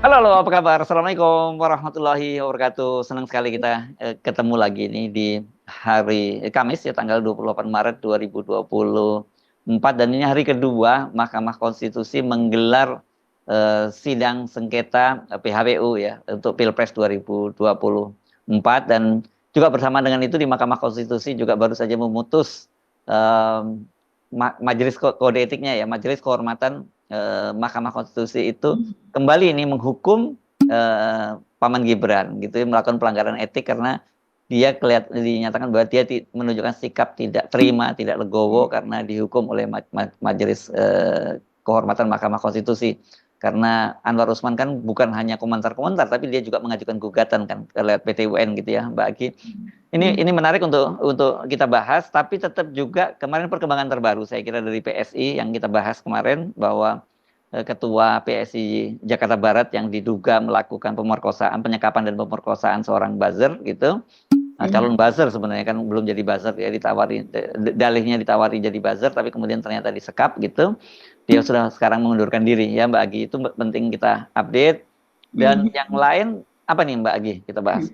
Halo, halo, apa kabar? Assalamualaikum warahmatullahi wabarakatuh. Senang sekali kita ketemu lagi nih di hari Kamis ya, tanggal 28 Maret 2024, dan ini hari kedua Mahkamah Konstitusi menggelar sidang sengketa PHPU ya untuk Pilpres 2024, dan juga bersama dengan itu di Mahkamah Konstitusi juga baru saja memutus em, Majelis Kode Etiknya ya, Majelis Kehormatan Mahkamah Konstitusi itu kembali ini menghukum Paman Gibran gitu ya, melakukan pelanggaran etik karena dia dinyatakan bahwa dia menunjukkan sikap tidak terima, tidak legowo karena dihukum oleh Majelis Kehormatan Mahkamah Konstitusi. Karena Anwar Usman kan bukan hanya komentar-komentar, tapi dia juga mengajukan gugatan kan lewat PT UN gitu ya, Mbak Aki. Ini menarik untuk kita bahas, tapi tetap juga kemarin perkembangan terbaru saya kira dari PSI yang kita bahas kemarin, bahwa Ketua PSI Jakarta Barat yang diduga melakukan pemerkosaan, penyekapan dan pemerkosaan seorang buzzer gitu. Nah, calon buzzer sebenarnya kan belum jadi buzzer ya, ditawari dalihnya ditawari jadi buzzer, tapi kemudian ternyata disekap gitu. Dia sudah sekarang mengundurkan diri ya, Mbak Agi. Itu penting kita update. Dan yang lain apa nih, Mbak Agi, kita bahas?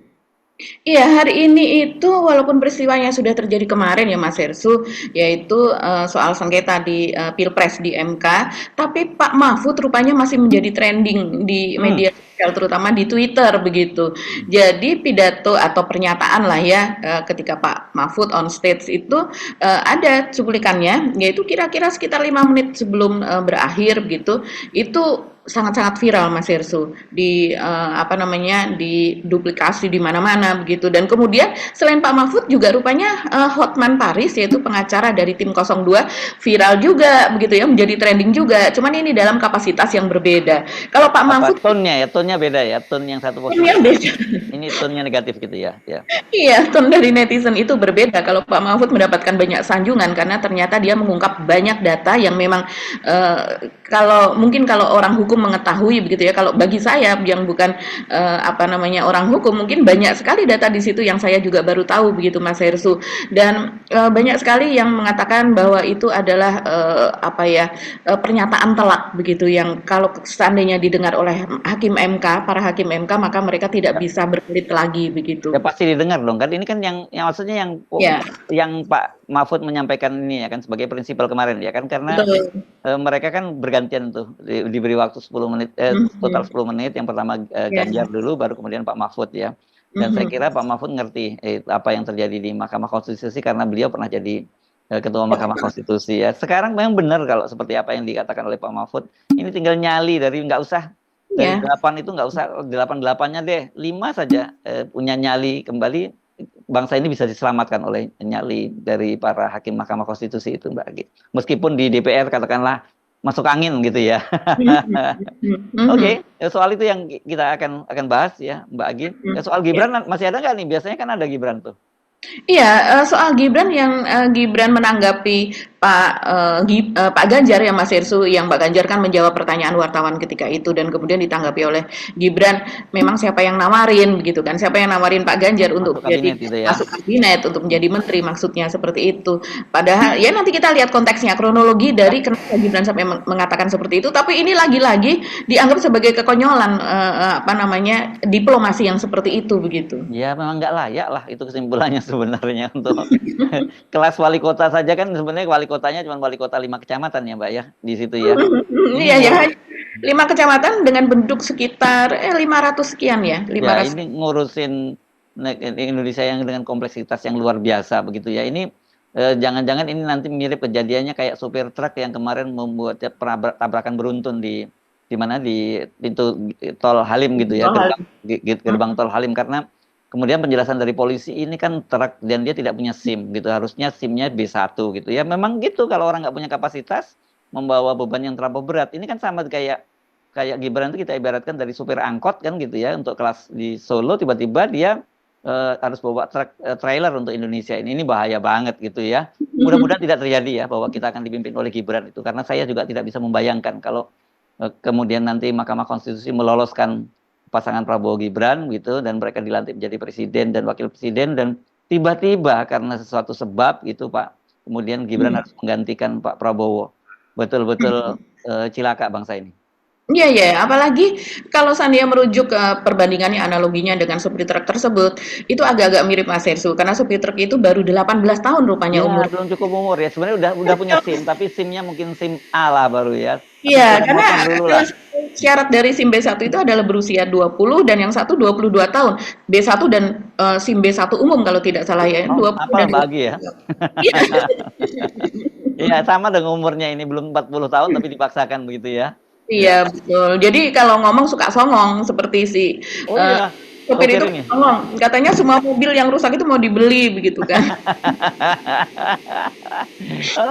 Iya, hari ini itu walaupun peristiwanya sudah terjadi kemarin ya Mas Hersu, yaitu soal sengketa di Pilpres di MK, tapi Pak Mahfud rupanya masih menjadi trending di Hmm. media sosial, terutama di Twitter begitu. Jadi pidato atau pernyataan lah ya, ketika Pak Mahfud on stage itu ada cuplikannya, yaitu kira-kira sekitar 5 menit sebelum berakhir begitu, itu sangat-sangat viral Mas Hersu di apa namanya diduplikasi di mana-mana begitu, dan kemudian selain Pak Mahfud juga rupanya Hotman Paris yaitu pengacara dari tim 02 viral juga begitu ya, menjadi trending juga, cuman ini dalam kapasitas yang berbeda. Kalau Pak Apa Mahfud tone-nya ya? Tone-nya beda ya. Tone yang satu positif, kan beda. ini tone-nya negatif gitu ya. Ya. Iya, tone dari netizen itu berbeda. Kalau Pak Mahfud mendapatkan banyak sanjungan karena ternyata dia mengungkap banyak data yang memang kalau mungkin kalau orang hukum mengetahui begitu ya. Kalau bagi saya yang bukan apa namanya orang hukum, mungkin banyak sekali data di situ yang saya juga baru tahu begitu Mas Hersu. Dan banyak sekali yang mengatakan bahwa itu adalah apa ya pernyataan telak begitu, yang kalau seandainya didengar oleh hakim MK, para hakim MK, maka mereka tidak bisa berkelit lagi begitu. Ya pasti didengar dong kan. Ini kan yang maksudnya Ya, yang Pak Mahfud menyampaikan ini ya kan sebagai prinsipal kemarin ya kan, karena betul. mereka kan bergantian tuh diberi waktu 10 menit, total Mhm. 10 menit, yang pertama Ya. Ganjar dulu baru kemudian Pak Mahfud ya. Dan saya Mhm. kira Pak Mahfud ngerti apa yang terjadi di Mahkamah Konstitusi karena beliau pernah jadi Ketua Mahkamah Konstitusi ya. Sekarang memang benar kalau seperti apa yang dikatakan oleh Pak Mahfud. Ini tinggal nyali dari nggak usah dari Ya. 8 itu, nggak usah 8-8-nya deh, 5 saja punya nyali kembali, bangsa ini bisa diselamatkan oleh nyali dari para hakim Mahkamah Konstitusi itu, Mbak Agi. Meskipun di DPR katakanlah masuk angin gitu ya. Mhm. Mhm. Oke, soal itu yang kita akan bahas ya, Mbak Agi. Mhm. Soal Ya. Gibran masih ada nggak nih? Biasanya kan ada Gibran tuh. Iya, soal Gibran yang Gibran menanggapi Pak Ganjar ya Mas Hersu, yang Pak Ganjar kan menjawab pertanyaan wartawan ketika itu, dan kemudian ditanggapi oleh Gibran, memang siapa yang nawarin begitu kan, siapa yang nawarin Pak Ganjar untuk Masuk kabinet menjadi gitu ya. masuk kabinet, untuk menjadi menteri, maksudnya seperti itu. Padahal ya nanti kita lihat konteksnya, kronologi dari kenapa Gibran sampai mengatakan seperti itu, tapi ini lagi-lagi dianggap sebagai kekonyolan apa namanya diplomasi yang seperti itu begitu. Ya memang nggak layak lah itu kesimpulannya sebenarnya untuk kelas wali kota saja kan, sebenarnya wali kotanya cuma wali kota 5 kecamatan ya, Mbak ya, di situ ya. Ini Iya ya, ngurus 5 kecamatan dengan penduduk sekitar 500 sekian ya, ya, 500. ini ngurusin Indonesia yang dengan kompleksitas yang luar biasa begitu ya. Ini jangan-jangan ini nanti mirip kejadiannya kayak supir truk yang kemarin membuat tabrakan beruntun di mana di pintu tol Halim gitu ya, Oh, hal. gerbang tol Halim, karena kemudian penjelasan dari polisi ini kan truk dan dia tidak punya SIM gitu, harusnya SIM-nya B1 gitu ya. Memang gitu, kalau orang nggak punya kapasitas membawa beban yang terlalu berat. Ini kan sama kayak kayak Gibran itu kita ibaratkan dari supir angkot kan gitu ya, untuk kelas di Solo tiba-tiba dia harus bawa trailer untuk Indonesia ini bahaya banget gitu ya. Mudah-mudahan tidak terjadi ya bahwa kita akan dipimpin oleh Gibran itu, karena saya juga tidak bisa membayangkan kalau kemudian nanti Mahkamah Konstitusi meloloskan pasangan Prabowo Gibran gitu dan mereka dilantik menjadi presiden dan wakil presiden, dan tiba-tiba karena sesuatu sebab gitu Pak, kemudian Gibran harus menggantikan Pak Prabowo. Betul-betul cilaka bangsa ini. Iya ya, apalagi kalau seandainya merujuk ke perbandingannya analoginya dengan supir truk tersebut, itu agak-agak mirip Mas Hersu, karena supir truk itu baru 18 tahun rupanya Iya, umur. belum cukup umur ya. Sebenarnya udah punya SIM, tapi SIM-nya mungkin SIM A lah baru ya. Tapi Iya, sepeda karena motor dulu lah. salah satu syarat dari SIM B1 itu adalah berusia 20 dan yang satu 22 tahun. B1 dan SIM B1 umum kalau tidak salah ya, Oh, 20 apa dan bagi ya? 22. Iya. Iya, sama dengan umurnya ini belum 40 tahun tapi dipaksakan begitu ya. Iya, Ya. betul. Jadi kalau ngomong suka songong seperti si Oh eee, iya, sopir sopir itu ini. ngomong, katanya semua mobil yang rusak itu mau dibeli begitu kan.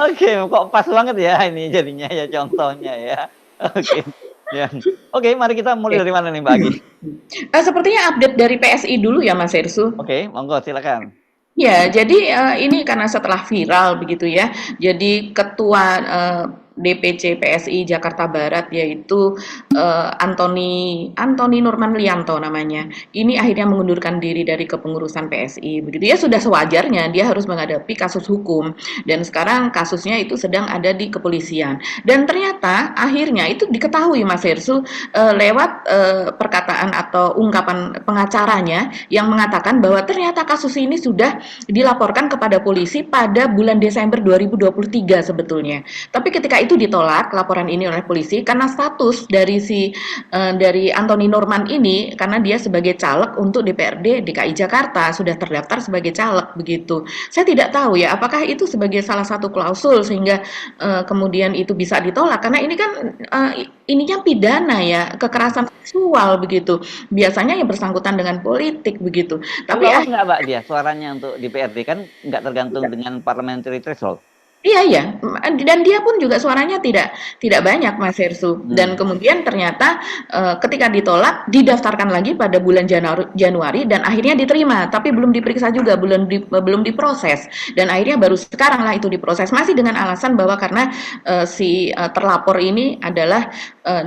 Oke, kok pas banget ya ini jadinya ya contohnya ya. Oke. Ya. Oke, mari kita mulai Oke. dari mana nih Mbak Agi? Sepertinya update dari PSI dulu ya Mas Hersu. Oke, monggo silakan. Ya, jadi, ini karena setelah viral begitu ya, jadi ketua, DPC PSI Jakarta Barat yaitu, Antoni Antoni Nurmanlianto namanya. Ini akhirnya mengundurkan diri dari kepengurusan PSI begitu ya, sudah sewajarnya dia harus menghadapi kasus hukum dan sekarang kasusnya itu sedang ada di kepolisian. Dan ternyata akhirnya itu diketahui Mas Hersu, lewat, perkataan atau ungkapan pengacaranya yang mengatakan bahwa ternyata kasus ini sudah dilaporkan kepada polisi pada bulan Desember 2023 sebetulnya. Tapi ketika itu ditolak laporan ini oleh polisi karena status dari Anthony Norman ini karena dia sebagai caleg untuk DPRD DKI Jakarta sudah terdaftar sebagai caleg begitu. Saya tidak tahu ya apakah itu sebagai salah satu klausul sehingga kemudian itu bisa ditolak karena ini kan ininya pidana ya kekerasan seksual begitu. Biasanya yang bersangkutan dengan politik begitu. Tapi Tapi lolos nggak Mbak dia suaranya untuk di PRD kan nggak tergantung dengan parliamentary threshold. iya iya, dan dia pun juga suaranya tidak tidak banyak Mas Hersu dan Hmm. kemudian ternyata, ketika ditolak didaftarkan lagi pada bulan Januari dan akhirnya diterima, tapi belum diperiksa juga, belum diproses dan akhirnya baru sekarang lah itu diproses, masih dengan alasan bahwa karena, terlapor ini adalah,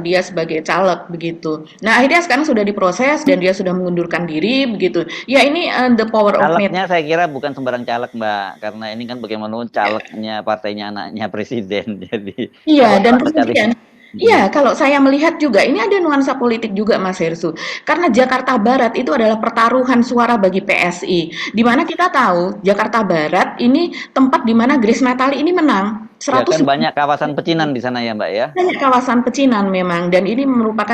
dia sebagai caleg begitu. Nah akhirnya sekarang sudah diproses dan dia sudah mengundurkan diri begitu. Ya ini, the power of Calegnya media. saya kira bukan sembarang caleg Mbak, karena ini kan bagaimanapun calegnya partainya anaknya presiden. Jadi kalau Iya, dan Mbak cari, kemudian mhm, iya, kalau saya melihat juga ini ada nuansa politik juga Mas Hersu. Karena Jakarta Barat itu adalah pertaruhan suara bagi PSI. Di mana kita tahu Jakarta Barat ini tempat di mana Grace Natali ini menang. ya kan 100 banyak kawasan pecinan di sana ya Mbak ya. banyak kawasan pecinan memang dan ini merupakan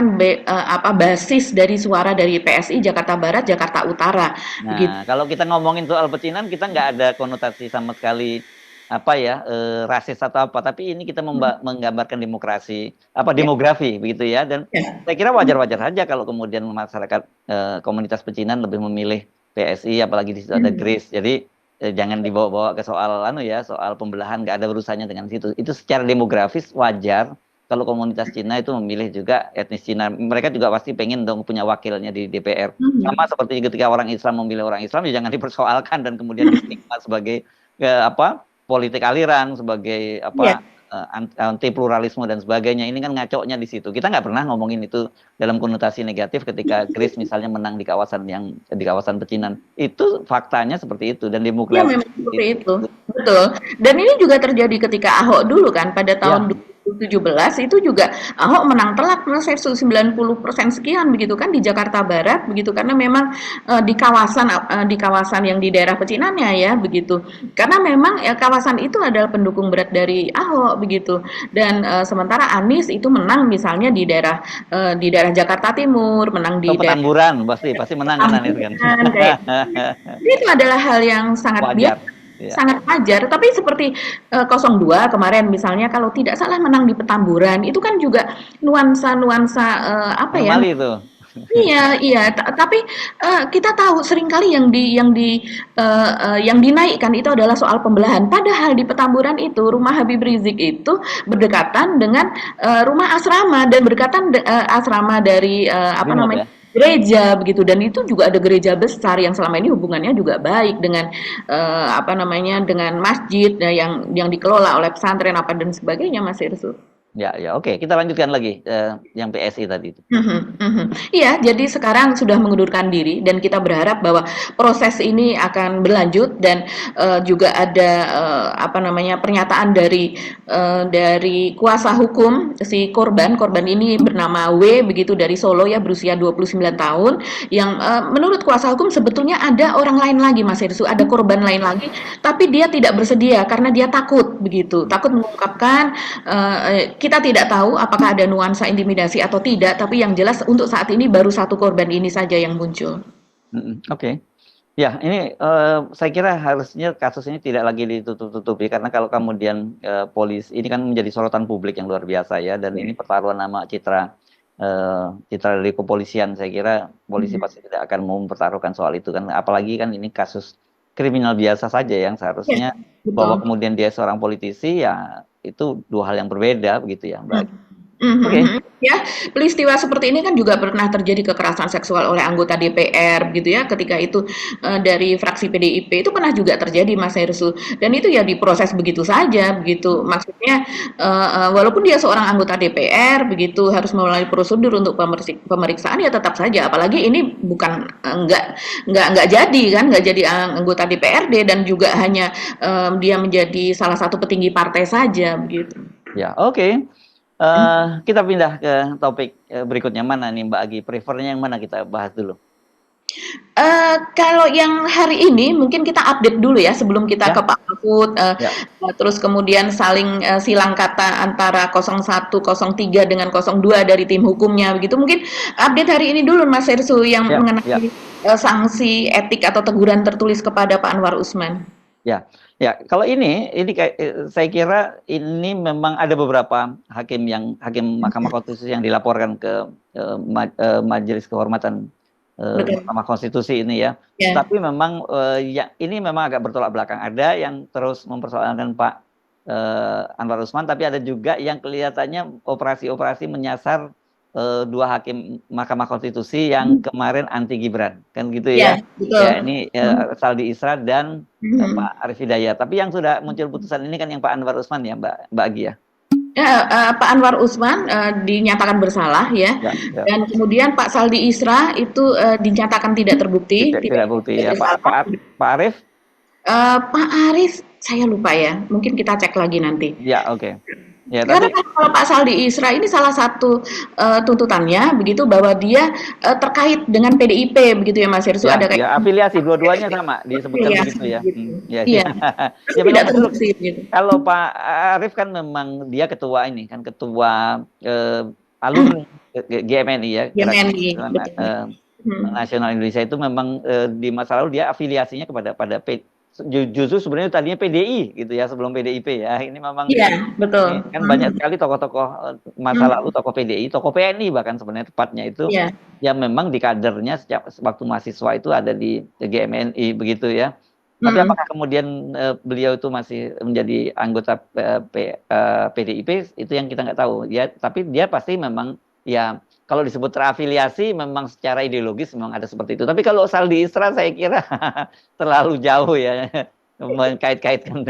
basis dari suara dari PSI Jakarta Barat, Jakarta Utara begitu. Nah, kalau kita ngomongin soal pecinan, kita nggak ada konotasi sama sekali apa ya, rasis atau apa, tapi ini kita menggambarkan demokrasi, apa Ya, demografi begitu ya. Dan ya. saya kira wajar-wajar saja kalau kemudian masyarakat komunitas pecinan lebih memilih PSI, apalagi di situ ada Hmm. Grace. Jadi jangan dibawa-bawa ke soal anu ya, soal pembelahan nggak ada urusannya dengan situ. Itu secara demografis wajar kalau komunitas Cina itu memilih juga etnis Cina. Mereka juga pasti pengen dong punya wakilnya di DPR. Sama Hmm. seperti ketika orang Islam memilih orang Islam, ya jangan dipersoalkan dan kemudian distigma sebagai apa politik aliran, sebagai Iya. apa anti pluralisme dan sebagainya. Ini kan ngacoknya di situ. Kita nggak pernah ngomongin itu dalam konotasi negatif ketika Grace misalnya menang di kawasan pecinan. Itu faktanya seperti itu dan Iya demokrasi memang seperti itu. itu, betul. Dan ini juga terjadi ketika Ahok dulu kan pada tahun Ya, 2017 itu juga Ahok menang telak Mas Hersu 90% sekian begitu kan di Jakarta Barat begitu karena memang di kawasan yang di daerah pecinannya ya begitu. Karena memang ya kawasan itu adalah pendukung berat dari Ahok begitu. Dan sementara Anies itu menang misalnya di daerah Jakarta Timur, menang atau di daerah Petamburan pasti menang kan Anies kan. Petamburan kayak jadi itu adalah hal yang sangat biasa, Wajar. Ya. sangat wajar. Tapi seperti 02 kemarin misalnya kalau tidak salah menang di Petamburan, itu kan juga nuansa-nuansa apa ya? Anomali itu. Iya, iya. Tapi kita tahu seringkali yang dinaikkan itu adalah soal pembelahan. Padahal di Petamburan itu rumah Habib Rizik itu berdekatan dengan rumah asrama dan berdekatan asrama dari apa Brimob namanya ya. gereja begitu dan itu juga ada gereja besar yang selama ini hubungannya juga baik dengan apa namanya dengan masjid yang dikelola oleh pesantren apa dan sebagainya Mas Irsu. Ya, ya, oke. Kita lanjutkan lagi yang PSI tadi itu. Mhm mhm. Iya, jadi sekarang sudah mengundurkan diri dan kita berharap bahwa proses ini akan berlanjut dan, juga ada, apa namanya, pernyataan dari kuasa hukum si korban. Korban ini bernama W begitu dari Solo ya, berusia 29 tahun yang, menurut kuasa hukum sebetulnya ada orang lain lagi Mas Irsu, ada korban lain lagi, tapi dia tidak bersedia karena dia takut begitu, takut mengungkapkan. Kita tidak tahu apakah ada nuansa intimidasi atau tidak, tapi yang jelas untuk saat ini baru satu korban ini saja yang muncul. Oke. Ya, ini saya kira harusnya kasus ini tidak lagi ditutup-tutupi karena kalau kemudian polisi ini kan menjadi sorotan publik yang luar biasa ya, dan ini pertaruhan nama citra dari kepolisian. Saya kira polisi pasti tidak akan mau mempertaruhkan soal itu kan, apalagi kan ini kasus kriminal biasa saja yang Ya, seharusnya bahwa betul. kemudian dia seorang politisi ya itu dua hal yang berbeda begitu ya, Mbak. Oke. Mhm. Ya, peristiwa seperti ini kan juga pernah terjadi kekerasan seksual oleh anggota DPR gitu ya, ketika itu, dari fraksi PDIP itu pernah juga terjadi Mas Hersul, dan itu ya diproses begitu saja begitu. Maksudnya, walaupun dia seorang anggota DPR begitu harus melalui prosedur untuk pemeriksaan ya tetap saja, apalagi ini bukan, nggak jadi kan, nggak jadi anggota DPRD dan juga hanya, dia menjadi salah satu petinggi partai saja begitu. Ya, oke. Kita pindah ke topik berikutnya. Mana nih Mbak Agi? Prefernya yang mana kita bahas dulu? Kalau yang hari ini mungkin kita update dulu ya sebelum kita ke Ya, Pak Mahfud, ya. terus kemudian saling, silang kata antara 01, 03 dengan 02 dari tim hukumnya begitu. Mungkin update hari ini dulu Mas Hersu yang Ya, ya, mengenai, sanksi etik atau teguran tertulis kepada Pak Anwar Usman. ya, ya. Kalau ini kayak saya kira ini memang ada beberapa hakim Mahkamah Konstitusi yang dilaporkan ke Majelis Kehormatan Betul. Mahkamah Konstitusi ini ya. Ya. Tapi memang ya ini memang agak bertolak belakang. Ada yang terus mempersoalkan Pak Anwar Usman, tapi ada juga yang kelihatannya operasi-operasi menyasar dua hakim Mahkamah Konstitusi yang kemarin anti Gibran, kan gitu ya. Ya, betul. Ya, ini Saldi Isra dan Mhm. Pak Arif Hidayat. Tapi yang sudah muncul putusan ini kan yang Pak Anwar Usman ya, Mbak Agi ya. Ya, Pak Anwar Usman, dinyatakan bersalah ya, Ya, ya. dan kemudian Pak Saldi Isra itu, dinyatakan tidak terbukti, Tidak, tidak tidak bukti tidak ya. bersalah. Pak Arif? Pak Aris, saya lupa ya, mungkin kita cek lagi nanti. Ya, oke. Ya, Karena tapi kan kalau Pak Saldi Isra ini salah satu, tuntutannya begitu bahwa dia, terkait dengan PDIP begitu ya Mas Herssu, ya, ada ya, kayak afiliasi dua-duanya sama disebutkan afiliasi begitu ya. gitu. Ya, ya. Iya, tapi Ya tidak memang betul. terbukti gitu. Kalau Pak Arif kan memang dia ketua ini kan, ketua alumni GMNI ya, Gerakan YMNI, betul. Nasional Indonesia itu memang di masa lalu dia afiliasinya pada justru sebenarnya tadinya PDI gitu ya, sebelum PDIP ya. Ini memang Iya, betul. ini kan banyak sekali tokoh-tokoh masa lalu, tokoh PDI, tokoh PNI bahkan sebenarnya tepatnya itu Iya. yang memang di kadernya sejak waktu mahasiswa itu ada di GMNI begitu ya. Tapi apakah kemudian beliau itu masih menjadi anggota PDIP itu yang kita nggak tahu ya. Tapi dia pasti memang ya kalau disebut terafiliasi memang secara ideologis memang ada seperti itu. Tapi kalau Saldi Isra saya kira terlalu jauh ya mengkait-kaitkan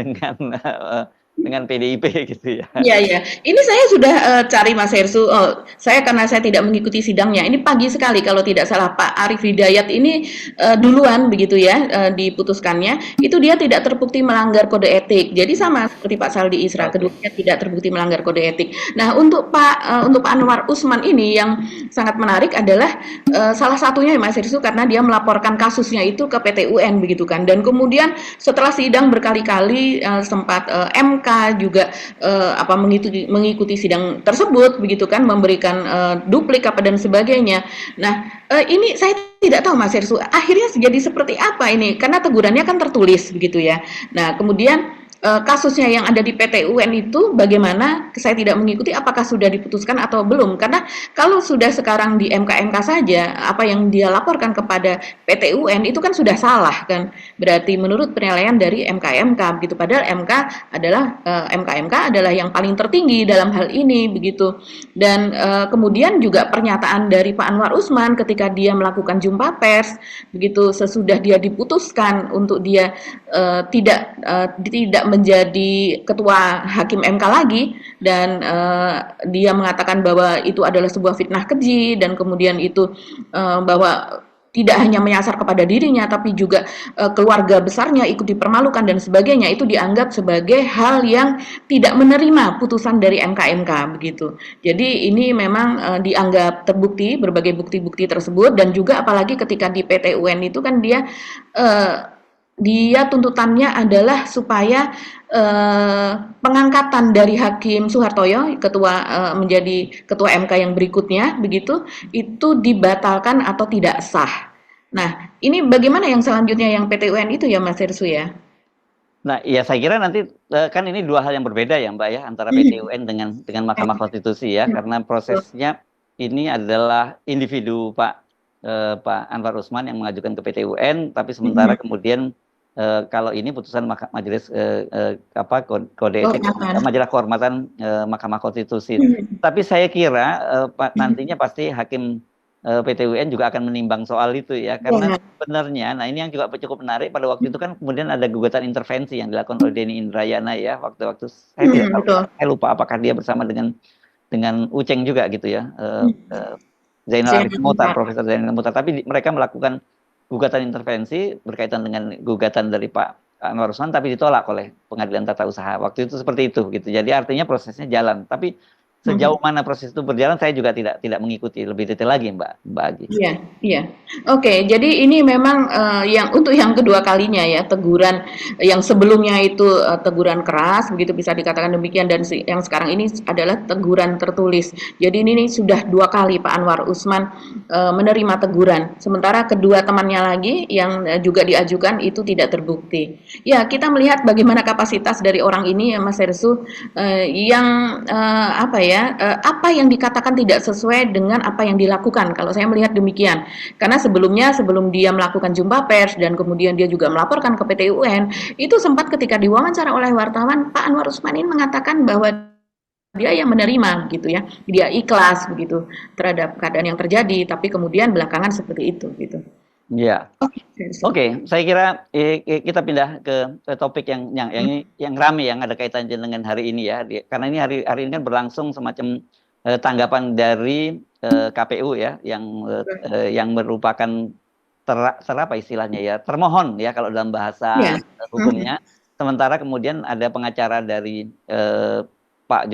dengan PDIP gitu ya. Iya, iya. Ini saya sudah, cari Mas Herssu, karena saya tidak mengikuti sidangnya, ini pagi sekali kalau tidak salah Pak Arif Hidayat ini, duluan begitu ya, diputuskannya, itu dia tidak terbukti melanggar kode etik. Jadi sama seperti Pak Saldi Isra, Oke. keduanya tidak terbukti melanggar kode etik. Nah, untuk Pak Anwar Usman ini yang sangat menarik adalah, salah satunya ya Mas Herssu karena dia melaporkan kasusnya itu ke PT UN begitu kan, dan kemudian setelah sidang berkali-kali, sempat, MK juga mengikuti sidang tersebut begitu kan, memberikan duplik apa dan sebagainya. Nah, ini saya tidak tahu Mas Herssu akhirnya jadi seperti apa ini karena tegurannya kan tertulis begitu ya. Nah, kemudian kasusnya yang ada di PT UN itu bagaimana saya tidak mengikuti apakah sudah diputuskan atau belum karena kalau sudah sekarang di MK-MK saja apa yang dia laporkan kepada PT UN itu kan sudah salah kan berarti menurut penilaian dari MK-MK begitu padahal MK-MK adalah yang paling tertinggi dalam hal ini begitu dan kemudian juga pernyataan dari Pak Anwar Usman ketika dia melakukan jumpa pers begitu sesudah dia diputuskan untuk dia tidak tidak menjadi ketua hakim MK lagi dan dia mengatakan bahwa itu adalah sebuah fitnah keji dan kemudian itu bahwa tidak hanya menyasar kepada dirinya tapi juga keluarga besarnya ikut dipermalukan dan sebagainya, itu dianggap sebagai hal yang tidak menerima putusan dari MK begitu. Jadi ini memang dianggap terbukti berbagai bukti-bukti tersebut, dan juga apalagi ketika di PT UN itu kan dia tuntutannya adalah supaya pengangkatan dari Hakim Suhartoyo menjadi ketua MK yang berikutnya begitu itu dibatalkan atau tidak sah. Nah, ini bagaimana yang selanjutnya yang PT UN itu ya Mas Hersu ya? Nah, ya saya kira nanti kan ini dua hal yang berbeda ya Mbak ya, antara PT UN dengan Mahkamah Konstitusi ya, karena prosesnya ini adalah individu Pak Anwar Usman yang mengajukan ke PT UN, tapi sementara kemudian kalau ini putusan majelis kode etik majelis kehormatan Mahkamah Konstitusi. Tapi saya kira nantinya pasti hakim PT UN juga akan menimbang soal itu ya, karena sebenarnya, nah ini yang juga cukup menarik, pada waktu itu kan kemudian ada gugatan intervensi yang dilakukan oleh Denny Indrayana ya, waktu-waktu saya tidak tahu, saya lupa apakah dia bersama dengan Uceng juga gitu ya, Zainal Arifin Muhtar, Profesor Zainal Muhtar, tapi mereka melakukan gugatan intervensi berkaitan dengan gugatan dari Pak Anwar Usman, tapi ditolak oleh Pengadilan Tata Usaha. Waktu itu seperti itu gitu. Jadi artinya prosesnya jalan. Tapi sejauh mana proses itu berjalan saya juga tidak mengikuti lebih detail lagi Mbak Agi. Iya, iya. Oke, jadi ini memang untuk yang kedua kalinya ya, teguran yang sebelumnya itu teguran keras begitu bisa dikatakan demikian, dan yang sekarang ini adalah teguran tertulis. Jadi ini sudah dua kali Pak Anwar Usman menerima teguran. Sementara kedua temannya lagi yang juga diajukan itu tidak terbukti. Ya, kita melihat bagaimana kapasitas dari orang ini ya Mas Hersu, yang apa yang dikatakan tidak sesuai dengan apa yang dilakukan. Kalau saya melihat demikian, karena sebelum dia melakukan jumpa pers dan kemudian dia juga melaporkan ke PT UN, itu sempat ketika diwawancara oleh wartawan, Pak Anwar Usman ini mengatakan bahwa dia yang menerima gitu ya, dia ikhlas begitu terhadap keadaan yang terjadi, tapi kemudian belakangan seperti itu gitu. Ya, oke. Saya kira kita pindah ke topik yang ramai, yang ada kaitannya dengan hari ini ya. Karena ini hari ini kan berlangsung semacam tanggapan dari KPU ya, yang merupakan apa istilahnya ya, termohon ya kalau dalam bahasa hukumnya. Sementara kemudian ada pengacara dari Pak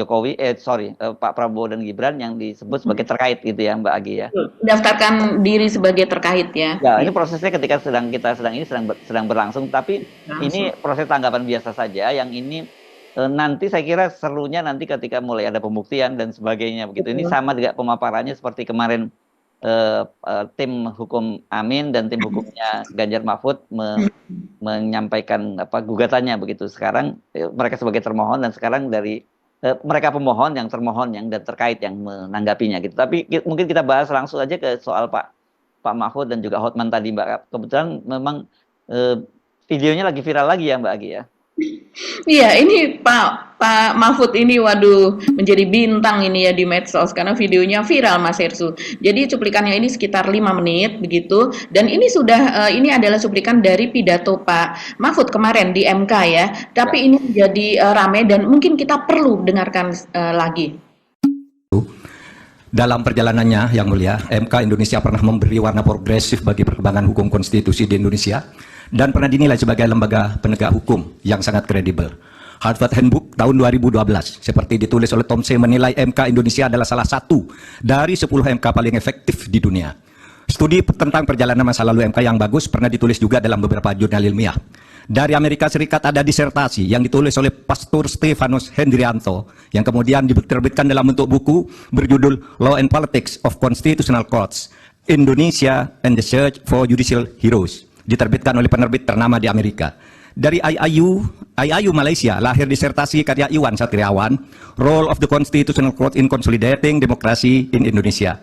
Prabowo dan Gibran yang disebut sebagai terkait gitu ya Mbak Agi ya. Mendaftarkan diri sebagai terkait ya. Ya, ini prosesnya ketika sedang berlangsung, tapi ini proses tanggapan biasa saja. Yang ini nanti saya kira serunya nanti ketika mulai ada pembuktian dan sebagainya begitu. Ini sama juga pemaparannya seperti kemarin tim hukum Amin dan tim hukumnya Ganjar Mahfud menyampaikan gugatannya begitu. Sekarang mereka sebagai termohon, dan sekarang dari mereka pemohon, yang termohon dan terkait yang menanggapinya gitu. Tapi mungkin kita bahas langsung aja ke soal Pak Mahfud dan juga Hotman tadi Mbak. Kebetulan memang videonya lagi viral lagi ya Mbak Agi ya. Iya, ini Pak Mahfud ini waduh menjadi bintang ini ya di medsos karena videonya viral Mas Hersu. Jadi cuplikannya ini sekitar 5 menit begitu, dan ini ini adalah cuplikan dari pidato Pak Mahfud kemarin di MK ya. Tapi ini menjadi rame dan mungkin kita perlu dengarkan lagi. Dalam perjalanannya yang mulia, MK Indonesia pernah memberi warna progresif bagi perkembangan hukum konstitusi di Indonesia dan pernah dinilai sebagai lembaga penegak hukum yang sangat kredibel. Harvard Handbook tahun 2012 seperti ditulis oleh Tom C menilai MK Indonesia adalah salah satu dari 10 MK paling efektif di dunia. Studi tentang perjalanan masa lalu MK yang bagus pernah ditulis juga dalam beberapa jurnal ilmiah. Dari Amerika Serikat ada disertasi yang ditulis oleh Pastor Stefanus Hendrianto yang kemudian diterbitkan dalam bentuk buku berjudul Law and Politics of Constitutional Courts, Indonesia and the Search for Judicial Heroes, diterbitkan oleh penerbit ternama di Amerika. Dari IIU Malaysia lahir disertasi karya Iwan Satriawan, Role of the Constitutional Court in Consolidating Democracy in Indonesia.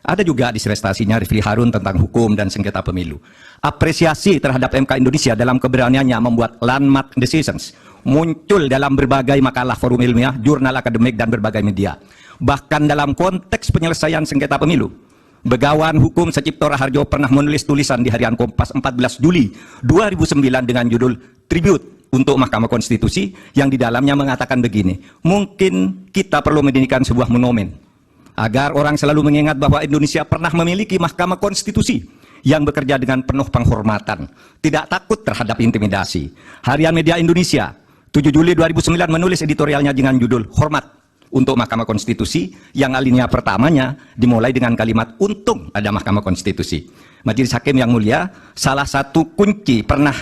Ada juga disertasinya Rifli Harun tentang hukum dan sengketa pemilu. Apresiasi terhadap MK Indonesia dalam keberaniannya membuat landmark decisions muncul dalam berbagai makalah forum ilmiah, jurnal akademik, dan berbagai media. Bahkan dalam konteks penyelesaian sengketa pemilu, Begawan Hukum Secipto Raharjo pernah menulis tulisan di harian Kompas 14 Juli 2009 dengan judul Tribute untuk Mahkamah Konstitusi yang di dalamnya mengatakan begini, mungkin kita perlu mendirikan sebuah monumen agar orang selalu mengingat bahwa Indonesia pernah memiliki Mahkamah Konstitusi yang bekerja dengan penuh penghormatan, tidak takut terhadap intimidasi. Harian Media Indonesia 7 Juli 2009 menulis editorialnya dengan judul Hormat untuk Mahkamah Konstitusi, yang alinea pertamanya dimulai dengan kalimat untung ada Mahkamah Konstitusi. Majelis Hakim yang mulia, salah satu kunci pernah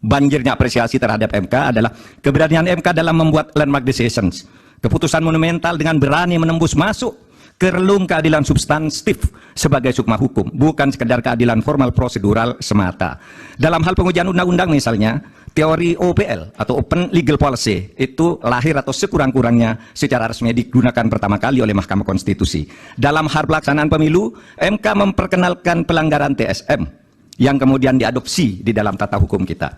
banjirnya apresiasi terhadap MK adalah keberanian MK dalam membuat landmark decisions, keputusan monumental dengan berani menembus masuk ke relung keadilan substantif sebagai sukma hukum, bukan sekedar keadilan formal prosedural semata. Dalam hal pengujian undang-undang misalnya, teori OPL atau Open Legal Policy itu lahir atau sekurang-kurangnya secara resmi digunakan pertama kali oleh Mahkamah Konstitusi. Dalam hal pelaksanaan pemilu, MK memperkenalkan pelanggaran TSM yang kemudian diadopsi di dalam tata hukum kita.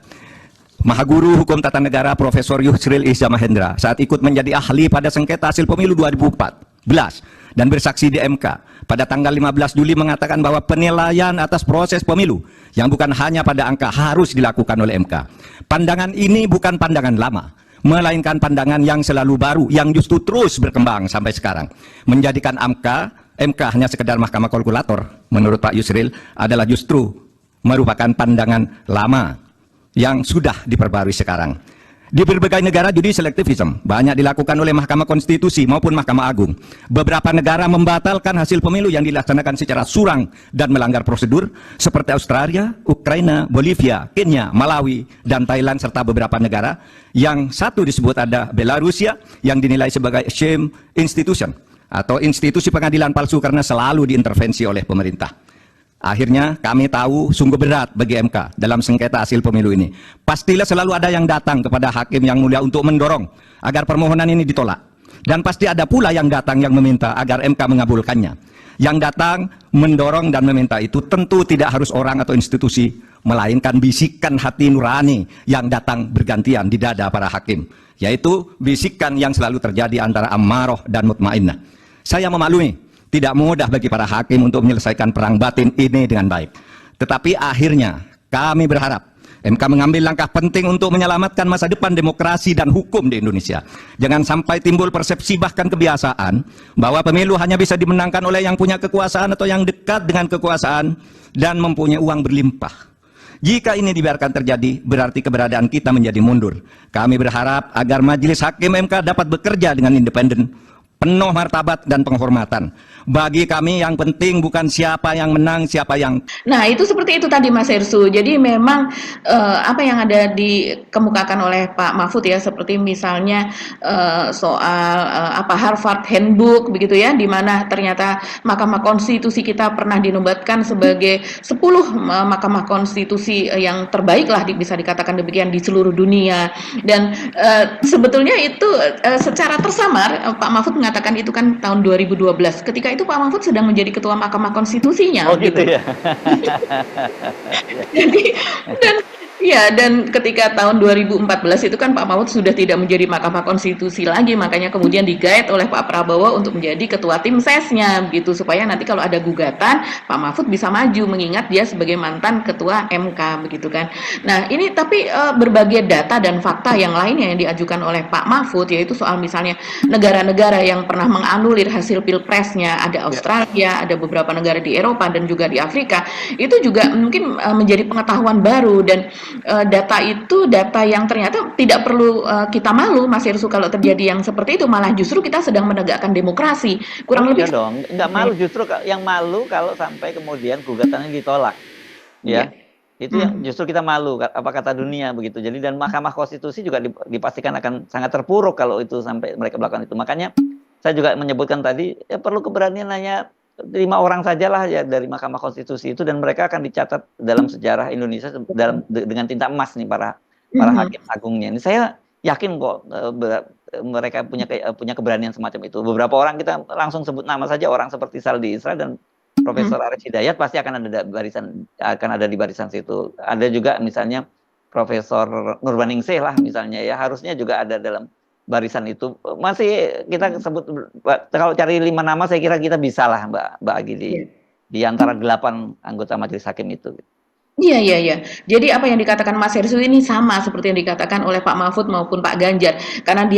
Mahaguru Hukum Tata Negara Profesor Yusril Iza Mahendra saat ikut menjadi ahli pada sengketa hasil pemilu 2014 dan bersaksi di MK pada tanggal 15 Juli mengatakan bahwa penilaian atas proses pemilu yang bukan hanya pada angka harus dilakukan oleh MK. Pandangan ini bukan pandangan lama, melainkan pandangan yang selalu baru, yang justru terus berkembang sampai sekarang. Menjadikan MK hanya sekedar mahkamah kalkulator, menurut Pak Yusril, adalah justru merupakan pandangan lama yang sudah diperbarui sekarang. Di berbagai negara judi selektivisme banyak dilakukan oleh Mahkamah Konstitusi maupun Mahkamah Agung. Beberapa negara membatalkan hasil pemilu yang dilaksanakan secara curang dan melanggar prosedur seperti Australia, Ukraina, Bolivia, Kenya, Malawi, dan Thailand, serta beberapa negara yang satu disebut ada Belarusia yang dinilai sebagai shame institution atau institusi pengadilan palsu karena selalu diintervensi oleh pemerintah. Akhirnya kami tahu sungguh berat bagi MK dalam sengketa hasil pemilu ini. Pastilah selalu ada yang datang kepada hakim yang mulia untuk mendorong agar permohonan ini ditolak. Dan pasti ada pula yang datang yang meminta agar MK mengabulkannya. Yang datang mendorong dan meminta itu tentu tidak harus orang atau institusi, melainkan bisikan hati nurani yang datang bergantian di dada para hakim. Yaitu bisikan yang selalu terjadi antara ammaroh dan mutmainnah. Saya memaklumi tidak mudah bagi para hakim untuk menyelesaikan perang batin ini dengan baik. Tetapi akhirnya kami berharap MK mengambil langkah penting untuk menyelamatkan masa depan demokrasi dan hukum di Indonesia. Jangan sampai timbul persepsi bahkan kebiasaan bahwa pemilu hanya bisa dimenangkan oleh yang punya kekuasaan atau yang dekat dengan kekuasaan dan mempunyai uang berlimpah. Jika ini dibiarkan terjadi, berarti keberadaan kita menjadi mundur. Kami berharap agar Majelis Hakim MK dapat bekerja dengan independen, penuh martabat dan penghormatan. Bagi kami yang penting bukan siapa yang menang, siapa yang... Nah, itu seperti itu tadi Mas Hersu. Jadi memang apa yang ada dikemukakan oleh Pak Mahfud ya, seperti misalnya soal Harvard Handbook begitu ya, di mana ternyata Mahkamah Konstitusi kita pernah dinobatkan sebagai 10 Mahkamah Konstitusi yang terbaik lah bisa dikatakan demikian di seluruh dunia. Dan sebetulnya itu secara tersamar Pak Mahfud mengatakan itu kan tahun 2012. Ketika itu Pak Mahfud sedang menjadi ketua Mahkamah Konstitusinya. Oh gitu ya. Jadi dan ketika tahun 2014 itu kan Pak Mahfud sudah tidak menjadi Mahkamah Konstitusi lagi, makanya kemudian digait oleh Pak Prabowo untuk menjadi ketua tim sesnya begitu, supaya nanti kalau ada gugatan Pak Mahfud bisa maju mengingat dia sebagai mantan ketua MK begitu kan. Nah, ini tapi berbagai data dan fakta yang lainnya yang diajukan oleh Pak Mahfud, yaitu soal misalnya negara-negara yang pernah menganulir hasil pilpresnya, ada Australia, ada beberapa negara di Eropa dan juga di Afrika, itu juga mungkin menjadi pengetahuan baru. Dan data itu data yang ternyata tidak perlu kita malu, Mas Irsu, kalau terjadi yang seperti itu, malah justru kita sedang menegakkan demokrasi. Kurang lebih dong, nggak malu, justru yang malu kalau sampai kemudian gugatannya ditolak. Ya. Itu yang justru kita malu, apa kata dunia begitu. Jadi dan Mahkamah Konstitusi juga dipastikan akan sangat terpuruk kalau itu sampai mereka melakukan itu. Makanya saya juga menyebutkan tadi ya perlu keberanian hanya 5 orang sajalah ya dari Mahkamah Konstitusi itu, dan mereka akan dicatat dalam sejarah Indonesia dengan tinta emas nih para hakim agungnya. Ini saya yakin kok mereka punya keberanian semacam itu. Beberapa orang kita langsung sebut nama saja, orang seperti Saldi Isra dan Profesor Aris Hidayat pasti akan ada di barisan situ. Ada juga misalnya Profesor Nurbaningsih lah misalnya ya, harusnya juga ada dalam barisan itu. Masih kita sebut, kalau cari 5 nama saya kira kita bisa lah Mbak Agi di antara 8 anggota majelis hakim itu. Iya, iya, iya. Jadi apa yang dikatakan Mas Hersу ini sama seperti yang dikatakan oleh Pak Mahfud maupun Pak Ganjar. Karena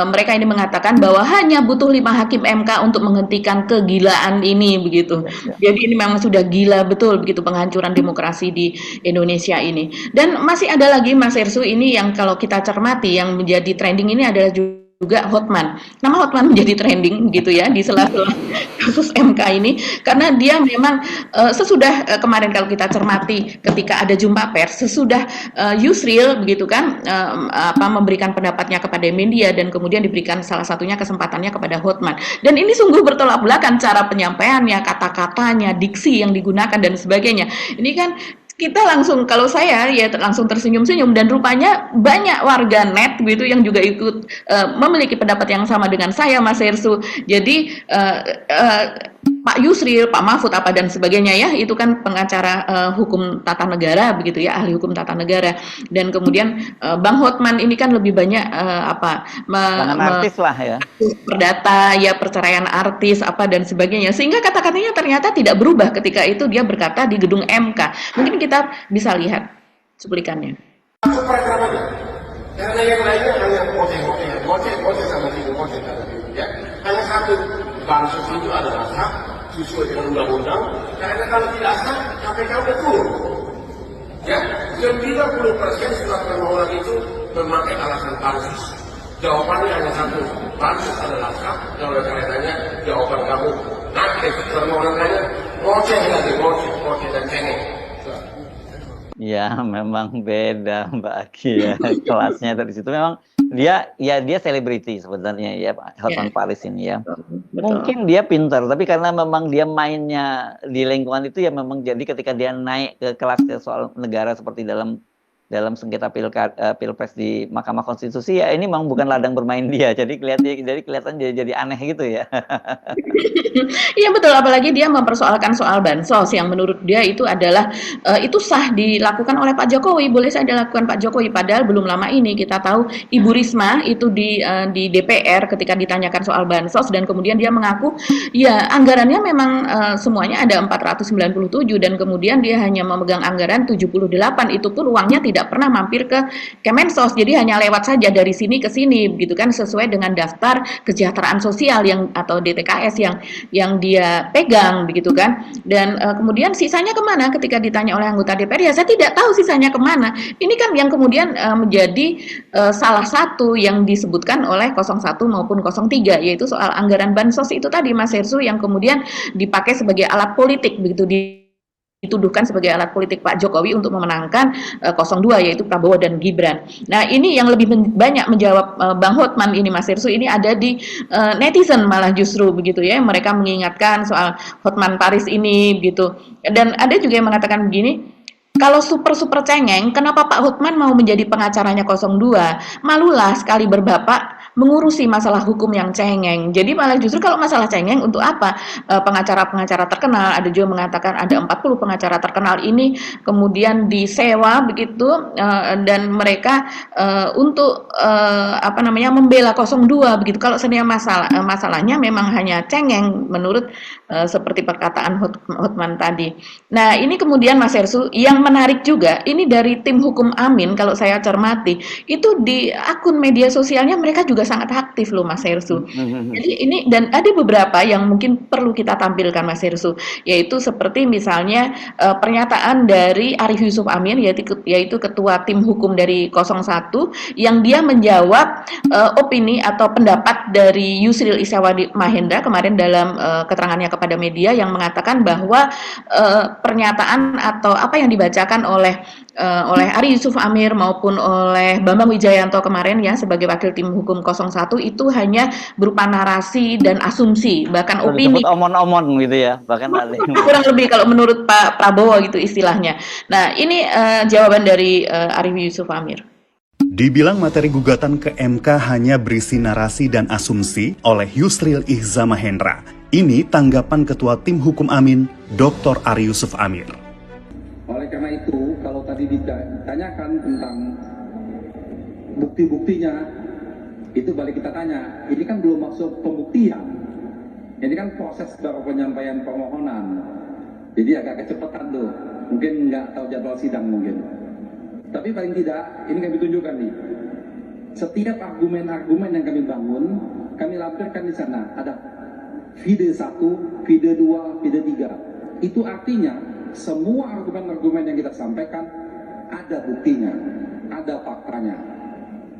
mereka ini mengatakan bahwa hanya butuh 5 hakim MK untuk menghentikan kegilaan ini begitu. Ya, ya. Jadi ini memang sudah gila betul begitu penghancuran demokrasi di Indonesia ini. Dan masih ada lagi Mas Herssu ini yang kalau kita cermati yang menjadi trending ini adalah juga Hotman. Nama Hotman menjadi trending gitu ya di sela-sela kasus MK ini karena dia memang sesudah kemarin kalau kita cermati ketika ada jumpa pers sesudah Yusril begitu kan memberikan pendapatnya kepada media dan kemudian diberikan salah satunya kesempatannya kepada Hotman dan ini sungguh bertolak belakang cara penyampaiannya, kata-katanya, diksi yang digunakan dan sebagainya. Ini kan kita langsung kalau saya ya langsung tersenyum-senyum dan rupanya banyak warga net gitu yang juga ikut memiliki pendapat yang sama dengan saya Mas Herssu. Jadi Pak Yusril, Pak Mahfud apa dan sebagainya ya itu kan pengacara hukum tata negara begitu ya ahli hukum tata negara dan kemudian Bang Hotman ini kan lebih banyak Tangan artis lah ya. perdata ya perceraian artis apa dan sebagainya sehingga kata-katanya ternyata tidak berubah ketika itu dia berkata di gedung MK. Mungkin kita bisa lihat cuplikannya. Karena yang lainnya hanya goceng sama goceng ya. Hanya satu bansos itu adalah hak sesuai dengan undang-undang. Karena kalau tidak hak KPK udah turun. Ya, 90% surat permohonan itu memakai alasan bansos. Jawabannya hanya satu, bansos adalah hak. Kalau karenanya jawaban kamu nanti permohonannya goceng dan cengeng. Ya, memang beda Mbak Aki ya kelasnya dari situ. Memang dia selebriti sebenarnya ya Pak Hotman Paris ini ya. Betul. Mungkin dia pintar, tapi karena memang dia mainnya di lingkungan itu ya memang jadi ketika dia naik ke kelas ke soal negara seperti dalam sengketa pilpres di Mahkamah Konstitusi ya ini memang bukan ladang bermain dia. Jadi kelihatan jadi aneh gitu ya. Iya betul, apalagi dia mempersoalkan soal bansos yang menurut dia itu adalah itu sah dilakukan oleh Pak Jokowi, boleh saja dilakukan Pak Jokowi. Padahal belum lama ini kita tahu Ibu Risma itu di DPR ketika ditanyakan soal bansos dan kemudian dia mengaku ya anggarannya memang semuanya ada 497 dan kemudian dia hanya memegang anggaran 78 itu pun uangnya tidak pernah mampir ke Kemensos, jadi hanya lewat saja dari sini ke sini gitu kan sesuai dengan daftar kesejahteraan sosial yang atau DTKS yang dia pegang begitu kan dan kemudian sisanya kemana ketika ditanya oleh anggota DPR ya saya tidak tahu sisanya kemana. Ini kan yang kemudian menjadi salah satu yang disebutkan oleh 01 maupun 03 yaitu soal anggaran bansos itu tadi Mas Herssu yang kemudian dipakai sebagai alat politik begitu dituduhkan sebagai alat politik Pak Jokowi untuk memenangkan 02 yaitu Prabowo dan Gibran. Nah ini yang lebih banyak menjawab Bang Hotman ini Mas Herssu ini ada di netizen malah justru begitu ya mereka mengingatkan soal Hotman Paris ini gitu dan ada juga yang mengatakan begini kalau super cengeng kenapa Pak Hotman mau menjadi pengacaranya 02 malulah sekali berbapak mengurusi masalah hukum yang cengeng. Jadi malah justru kalau masalah cengeng untuk apa? Pengacara-pengacara terkenal, ada juga mengatakan ada 40 pengacara terkenal ini kemudian disewa begitu dan mereka untuk membela 02 begitu. Kalau sebenarnya masalahnya memang hanya cengeng menurut seperti perkataan Hotman tadi. Nah, ini kemudian Mas Herssu yang menarik juga ini dari tim hukum Amin kalau saya cermati itu di akun media sosialnya mereka juga sangat aktif loh Mas Herssu. Jadi ini dan ada beberapa yang mungkin perlu kita tampilkan Mas Herssu yaitu seperti misalnya pernyataan dari Arief Yusuf Amin yaitu ketua tim hukum dari 01 yang dia menjawab opini atau pendapat dari Yusril Izzawadi Mahendra kemarin dalam keterangannya kepada media yang mengatakan bahwa pernyataan atau apa yang dibacakan oleh Ari Yusuf Amir maupun oleh Bambang Wijayanto kemarin ya sebagai wakil tim hukum 01 itu hanya berupa narasi dan asumsi bahkan opini omon-omon gitu ya bahkan kurang lebih kalau menurut Pak Prabowo gitu istilahnya. Nah ini jawaban dari Ari Yusuf Amir. Dibilang materi gugatan ke MK hanya berisi narasi dan asumsi oleh Yusril Izzah Mahendra. Ini tanggapan Ketua Tim Hukum Amin, Dr. Ari Yusuf Amir. Oleh karena itu, kalau tadi ditanyakan tentang bukti-buktinya, itu balik kita tanya, ini kan belum maksud pembuktian. Ini kan proses baru penyampaian permohonan. Jadi agak kecepatan tuh. mungkin nggak tahu jadwal sidang mungkin. Tapi paling tidak, ini kami tunjukkan nih. Setiap argumen-argumen yang kami bangun, kami lampirkan di sana. Ada video 1, video 2, video 3. Itu artinya semua argumen-argumen yang kita sampaikan ada buktinya, ada faktanya.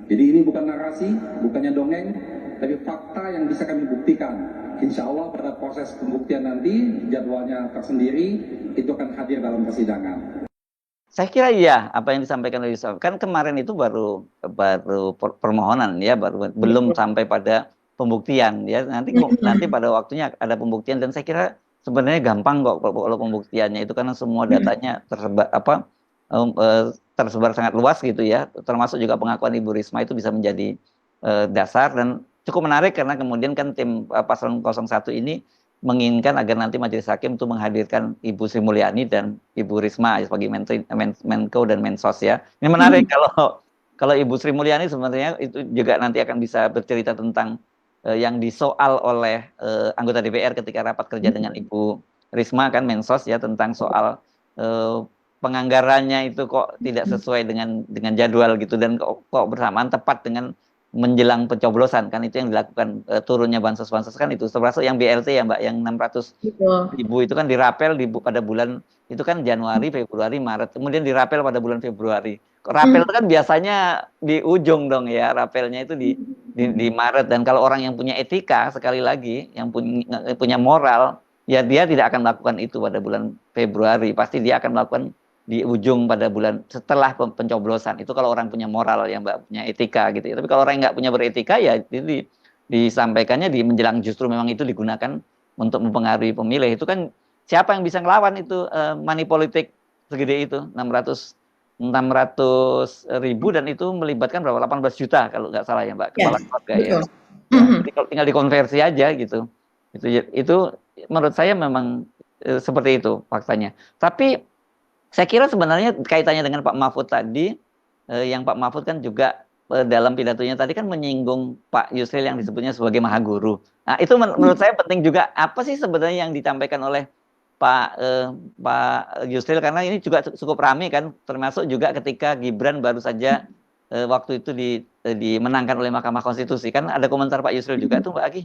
Jadi ini bukan narasi, bukannya dongeng, tapi fakta yang bisa kami buktikan. Insya Allah pada proses pembuktian nanti, jadwalnya tersendiri, itu akan hadir dalam persidangan. Saya kira iya, apa yang disampaikan oleh Yusuf. Kan kemarin itu baru permohonan ya, belum sampai pada pembuktian ya. Nanti pada waktunya ada pembuktian, dan saya kira sebenarnya gampang kok kalau pembuktiannya itu, karena semua datanya tersebar sangat luas gitu ya. Termasuk juga pengakuan Ibu Risma itu bisa menjadi dasar, dan cukup menarik karena kemudian kan tim paslon 01 ini menginginkan agar nanti majelis hakim itu menghadirkan Ibu Sri Mulyani dan Ibu Risma sebagai Menko dan Mensos ya. Ini menarik kalau Ibu Sri Mulyani sebenarnya itu juga nanti akan bisa bercerita tentang yang disoal oleh anggota DPR ketika rapat kerja dengan Ibu Risma kan Mensos ya, tentang soal penganggarannya itu kok tidak sesuai dengan jadwal gitu, dan kok bersamaan tepat dengan menjelang pencoblosan kan, itu yang dilakukan turunnya bansos kan itu, termasuk yang BLT ya Mbak, yang 600.000 itu kan dirapel pada bulan itu kan Januari, Februari, Maret, kemudian dirapel pada bulan Februari. Rapel itu kan biasanya di ujung dong ya, rapelnya itu di Maret, dan kalau orang yang punya etika, sekali lagi yang punya moral ya, dia tidak akan melakukan itu pada bulan Februari, pasti dia akan melakukan di ujung pada bulan setelah pencoblosan. Itu kalau orang punya moral ya Mbak, punya etika gitu ya. Tapi kalau orang yang nggak punya beretika ya itu disampaikannya di menjelang, justru memang itu digunakan untuk mempengaruhi pemilih. Itu kan siapa yang bisa ngelawan itu money politik segede itu, 600.000, dan itu melibatkan berapa, 18 juta kalau nggak salah ya Mbak, kepala keluarga ya. Jadi kalau tinggal dikonversi aja gitu. Itu menurut saya memang seperti itu faktanya. Tapi saya kira sebenarnya kaitannya dengan Pak Mahfud tadi, yang Pak Mahfud kan juga dalam pidatonya tadi kan menyinggung Pak Yusril yang disebutnya sebagai maha guru. Nah itu menurut saya penting juga, apa sih sebenarnya yang disampaikan oleh Pak Yusril, karena ini juga cukup ramai kan, termasuk juga ketika Gibran baru saja waktu itu dimenangkan oleh Mahkamah Konstitusi, kan ada komentar Pak Yusril juga tuh Mbak Aki.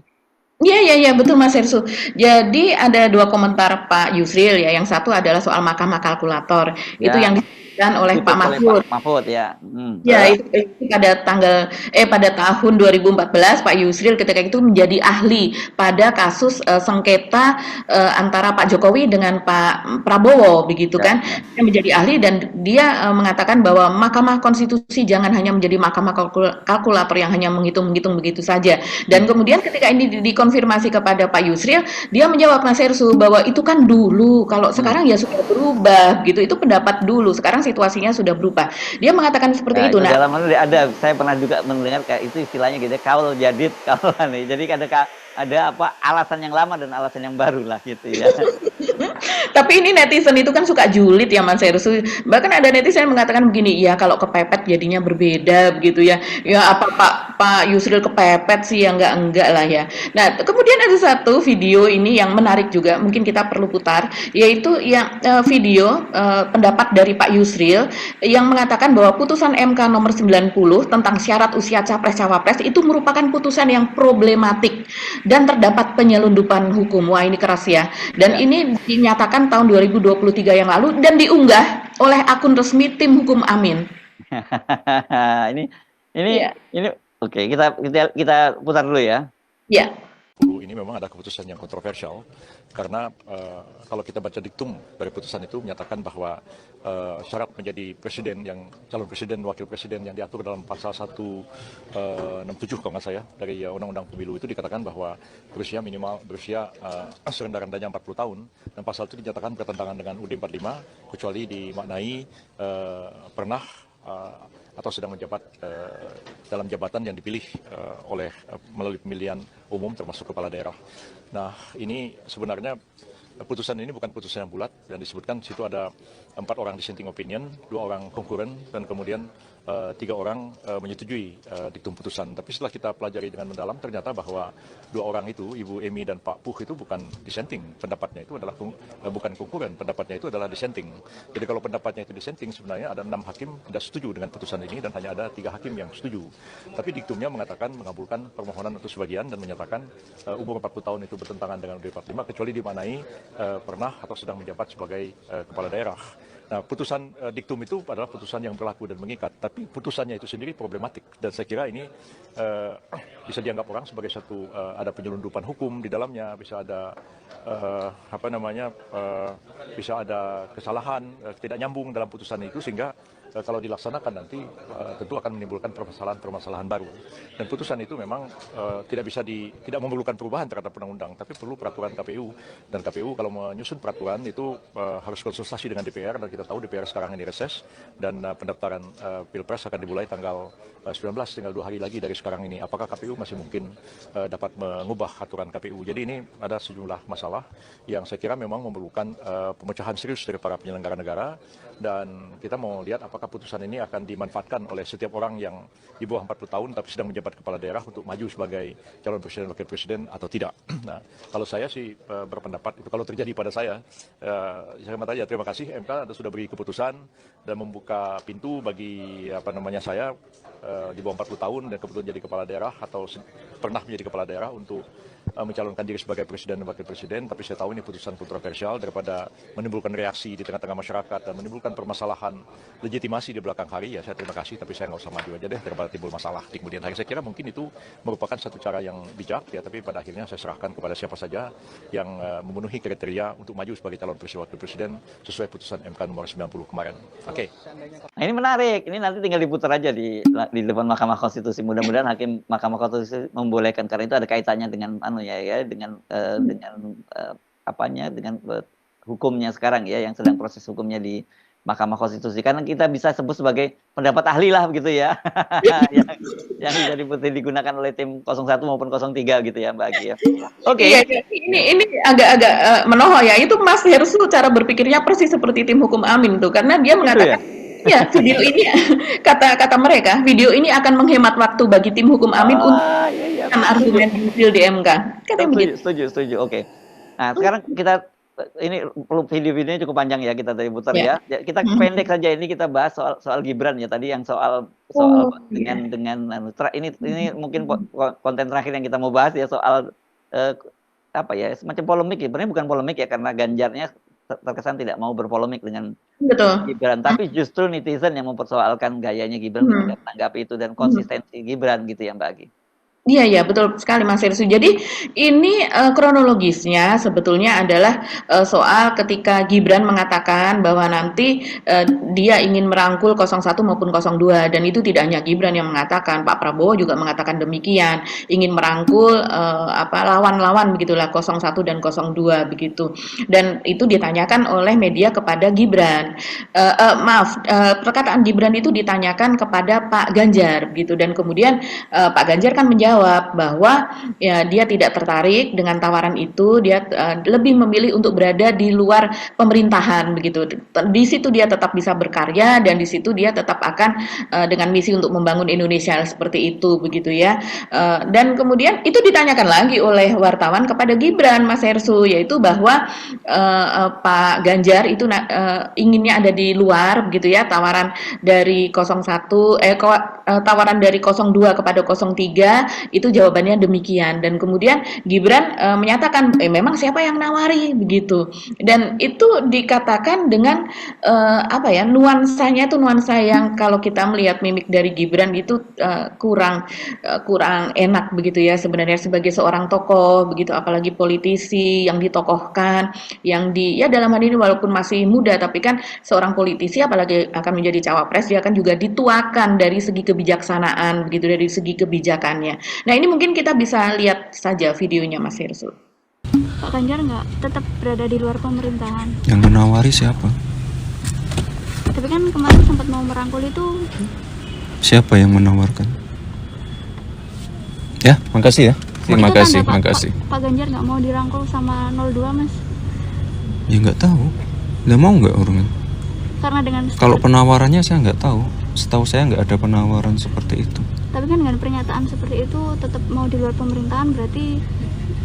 Iya, betul Mas Hersu. Jadi ada dua komentar Pak Yusril ya. Yang satu adalah soal mahkamah kalkulator. Ya, itu yang disebutkan oleh Pak Mahfud. Pak Mahfud ya. Ya, itu pada tahun 2014 Pak Yusril ketika itu menjadi ahli pada kasus sengketa antara Pak Jokowi dengan Pak Prabowo begitu kan. Dia menjadi ahli dan dia mengatakan bahwa Mahkamah Konstitusi jangan hanya menjadi mahkamah kalkulator yang hanya menghitung-hitung begitu saja. Dan kemudian ketika ini dikonfirmasi kepada Pak Yusril, dia menjawab Mas Hersu bahwa itu kan dulu, kalau sekarang ya sudah berubah gitu. Itu pendapat dulu. Sekarang situasinya sudah berubah. Dia mengatakan seperti itu. Nah, dalam hal ada, saya pernah juga mendengar kayak itu istilahnya gitu, kaul jadid, kaul aneh. Jadi ada apa alasan yang lama dan alasan yang baru lah gitu ya. Tapi ini netizen itu kan suka julid ya Mas Heru. Bahkan ada netizen yang mengatakan begini, ya kalau kepepet jadinya berbeda begitu ya. Ya apa Pak Yusril kepepet sih, ya enggak lah ya. Nah, kemudian ada satu video ini yang menarik juga, mungkin kita perlu putar, yaitu yang video pendapat dari Pak Yusril yang mengatakan bahwa putusan MK nomor 90 tentang syarat usia capres-cawapres itu merupakan putusan yang problematik dan terdapat penyelundupan hukum. Wah, ini keras ya. Dan ini dinyatakan tahun 2023 yang lalu dan diunggah oleh akun resmi tim hukum Amin. ini oke, kita putar dulu ya. Ya. Ini memang ada keputusan yang kontroversial karena kalau kita baca diktum dari putusan itu menyatakan bahwa syarat menjadi presiden, yang calon presiden, wakil presiden yang diatur dalam pasal 167 kalau nggak saya dari Undang-Undang Pemilu itu dikatakan bahwa berusia serendah-rendahnya 40 tahun, dan pasal itu dinyatakan bertentangan dengan UUD 45 kecuali dimaknai pernah atau sedang menjabat dalam jabatan yang dipilih melalui pemilihan umum termasuk kepala daerah. Nah, ini sebenarnya putusan ini bukan putusan yang bulat, dan disebutkan situ ada 4 orang dissenting opinion, 2 orang konkuren, dan kemudian 3 orang menyetujui diktum putusan. Tapi setelah kita pelajari dengan mendalam, ternyata bahwa 2 orang itu, Ibu Emi dan Pak Puh, itu bukan dissenting. Pendapatnya itu adalah bukan konkuren, pendapatnya itu adalah dissenting. Jadi kalau pendapatnya itu dissenting, sebenarnya ada 6 hakim tidak setuju dengan putusan ini dan hanya ada 3 hakim yang setuju. Tapi diktumnya mengatakan mengabulkan permohonan untuk sebagian dan menyatakan umur 40 tahun itu bertentangan dengan UUD 45 kecuali dimaknai pernah atau sedang menjabat sebagai kepala daerah. Nah, putusan diktum itu adalah putusan yang berlaku dan mengikat, tapi putusannya itu sendiri problematik dan saya kira ini bisa dianggap orang sebagai satu ada penyelundupan hukum di dalamnya, bisa ada bisa ada kesalahan, tidak nyambung dalam putusan itu sehingga kalau dilaksanakan nanti tentu akan menimbulkan permasalahan baru. Dan putusan itu memang tidak memerlukan perubahan terhadap undang-undang, tapi perlu peraturan KPU. Dan KPU kalau menyusun peraturan itu harus konsultasi dengan DPR, dan kita tahu DPR sekarang ini reses dan pendaftaran Pilpres akan dimulai tanggal 19, tinggal 2 hari lagi dari sekarang ini. Apakah KPU masih mungkin dapat mengubah aturan KPU? Jadi ini ada sejumlah masalah yang saya kira memang memerlukan pemecahan serius dari para penyelenggara negara, dan kita mau lihat apakah putusan ini akan dimanfaatkan oleh setiap orang yang di bawah 40 tahun tapi sedang menjabat kepala daerah untuk maju sebagai calon presiden wakil presiden atau tidak. Nah, kalau saya sih berpendapat itu kalau terjadi pada saya aja terima kasih MK sudah beri keputusan dan membuka pintu bagi saya di bawah 40 tahun dan kebetulan jadi kepala daerah atau pernah menjadi kepala daerah untuk mencalonkan diri sebagai presiden dan wakil presiden. Tapi saya tahu ini putusan kontroversial, daripada menimbulkan reaksi di tengah-tengah masyarakat dan menimbulkan permasalahan legitimasi di belakang hari, ya saya terima kasih tapi saya nggak usah maju aja deh daripada timbul masalah di kemudian hari. Saya kira mungkin itu merupakan satu cara yang bijak ya, tapi pada akhirnya saya serahkan kepada siapa saja yang memenuhi kriteria untuk maju sebagai calon presiden wakil presiden sesuai putusan MK nomor 90 kemarin. Oke. Nah, ini menarik. Ini nanti tinggal diputar aja di depan Mahkamah Konstitusi. Mudah-mudahan hakim Mahkamah Konstitusi membolehkan, karena itu ada kaitannya dengan dengan hukumnya sekarang ya, yang sedang proses hukumnya di Mahkamah Konstitusi. Karena kita bisa sebut sebagai pendapat ahli lah begitu ya. yang bisa digunakan oleh tim 01 maupun 03 gitu ya Mbak Agi ya. Oke. Iya, ini agak menohok ya. Itu Mas Herssu cara berpikirnya persis seperti tim hukum Amin tuh, karena dia mengatakan ya video ini kata mereka video ini akan menghemat waktu bagi tim hukum Amin untuk argumen di MK. Setuju. Oke. Nah, sekarang kita ini video-videonya cukup panjang ya, kita tadi putar ya. Kita pendek saja, ini kita bahas soal Gibran ya tadi, yang soal dengan ini mungkin konten terakhir yang kita mau bahas ya, soal semacam polemik ya. Sebenarnya bukan polemik ya, karena Ganjarnya terkesan tidak mau berpolemik dengan Gibran, tapi justru netizen yang mempersoalkan gayanya Gibran menanggapi itu dan konsistensi Gibran gitu ya Mbak Agi. Iya, betul sekali Mas Herssu. Jadi ini kronologisnya sebetulnya adalah soal ketika Gibran mengatakan bahwa nanti dia ingin merangkul 01 maupun 02, dan itu tidak hanya Gibran yang mengatakan, Pak Prabowo juga mengatakan demikian, ingin merangkul lawan-lawan begitulah 01 dan 02 begitu. Dan itu ditanyakan oleh media kepada Gibran. Perkataan Gibran itu ditanyakan kepada Pak Ganjar begitu, dan kemudian Pak Ganjar kan menjawab bahwa ya dia tidak tertarik dengan tawaran itu, dia lebih memilih untuk berada di luar pemerintahan begitu. Di situ dia tetap bisa berkarya, dan di situ dia tetap akan dengan misi untuk membangun Indonesia seperti itu begitu ya. Dan kemudian itu ditanyakan lagi oleh wartawan kepada Gibran, Mas Herssu, yaitu bahwa Pak Ganjar itu inginnya ada di luar begitu ya, tawaran dari 01 tawaran dari 02 kepada 03 itu jawabannya demikian. Dan kemudian Gibran menyatakan memang siapa yang nawari begitu, dan itu dikatakan dengan nuansanya itu nuansa yang kalau kita melihat mimik dari Gibran itu kurang enak begitu ya sebenarnya sebagai seorang tokoh begitu, apalagi politisi yang ditokohkan, yang dalam hal ini walaupun masih muda tapi kan seorang politisi apalagi akan menjadi cawapres, dia akan juga dituakan dari segi kebijaksanaan begitu, dari segi kebijakannya. Nah, ini mungkin kita bisa lihat saja videonya Mas Herssu. Pak Ganjar nggak tetap berada di luar pemerintahan. Yang menawari siapa? Tapi kan kemarin sempat mau merangkul itu. Siapa yang menawarkan? Ya, makasih ya. Terima kasih. Pak Ganjar nggak mau dirangkul sama 02 Mas? Ya nggak tahu. Nggak mau nggak orangnya? Karena dengan kalau penawarannya saya nggak tahu. setahu saya nggak ada penawaran seperti itu. Tapi kan dengan pernyataan seperti itu tetap mau di luar pemerintahan, berarti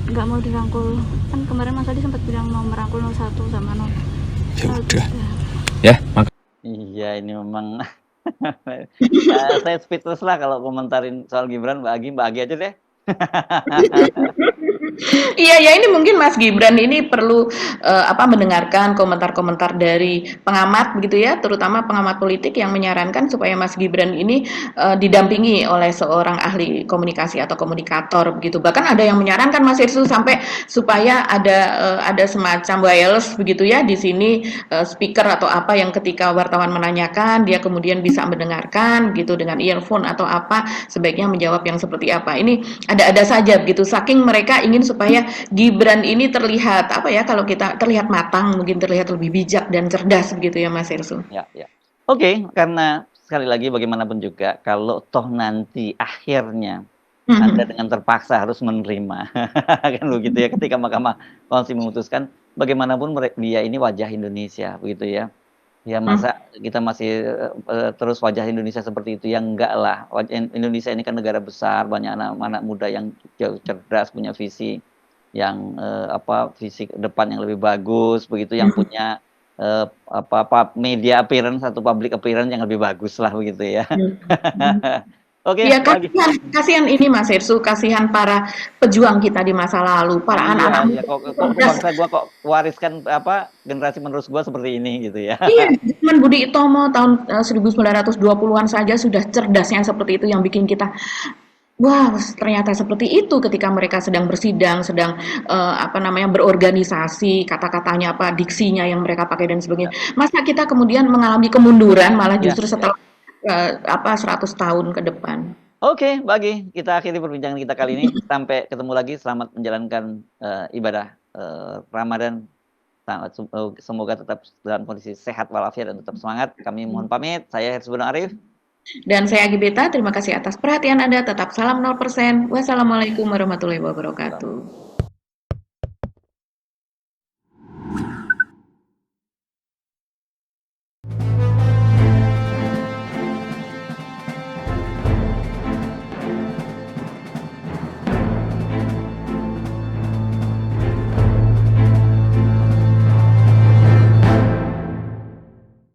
nggak mau dirangkul. Kan kemarin Mas Adi sempat bilang mau merangkul 01 sama 0. Ya udah. Ya, Iya, ini memang saya speechless lah kalau komentarin soal Gibran. Mbak Agi aja deh. Iya ya, ini mungkin Mas Gibran ini perlu mendengarkan komentar-komentar dari pengamat begitu ya, terutama pengamat politik yang menyarankan supaya Mas Gibran ini didampingi oleh seorang ahli komunikasi atau komunikator begitu. Bahkan ada yang menyarankan Mas Irsu sampai supaya ada semacam wireless begitu ya di sini, speaker atau apa yang ketika wartawan menanyakan dia kemudian bisa mendengarkan gitu dengan earphone atau apa, sebaiknya menjawab yang seperti apa. Ini ada-ada saja begitu, saking mereka ingin supaya Gibran ini terlihat kalau kita terlihat matang, mungkin terlihat lebih bijak dan cerdas begitu ya Mas Irsu. Ya. Oke, karena sekali lagi bagaimanapun juga kalau toh nanti akhirnya Anda dengan terpaksa harus menerima kan begitu ya, ketika Mahkamah Konstitusi memutuskan, bagaimanapun dia ini wajah Indonesia begitu ya. Ya masa kita masih terus wajah Indonesia seperti itu, ya enggak lah. Indonesia ini kan negara besar, banyak anak-anak muda yang jauh cerdas, punya visi yang visi depan yang lebih bagus begitu, yang punya media appearance atau public appearance yang lebih bagus lah begitu ya. Oke, ya kasihan ini Mas Irsu, kasihan para pejuang kita di masa lalu, para anak-anak muda. Kok bangsa gua kok wariskan generasi menerus gua seperti ini gitu ya. Iya, zaman Budi Utomo tahun 1920-an saja sudah cerdasnya seperti itu yang bikin kita wah, ternyata seperti itu ketika mereka sedang bersidang, sedang berorganisasi, kata-katanya diksinya yang mereka pakai dan sebagainya. Masa kita kemudian mengalami kemunduran malah justru setelah 100 tahun ke depan. Oke, Bagi, kita akhiri perbincangan kita kali ini. Sampai ketemu lagi, selamat menjalankan ibadah Ramadan. Semoga tetap dalam kondisi sehat walafiat dan tetap semangat. Kami mohon pamit. Saya Hersubun Arif. Dan saya Agi Beta, terima kasih atas perhatian Anda. Tetap salam 0%. Wassalamualaikum warahmatullahi wabarakatuh.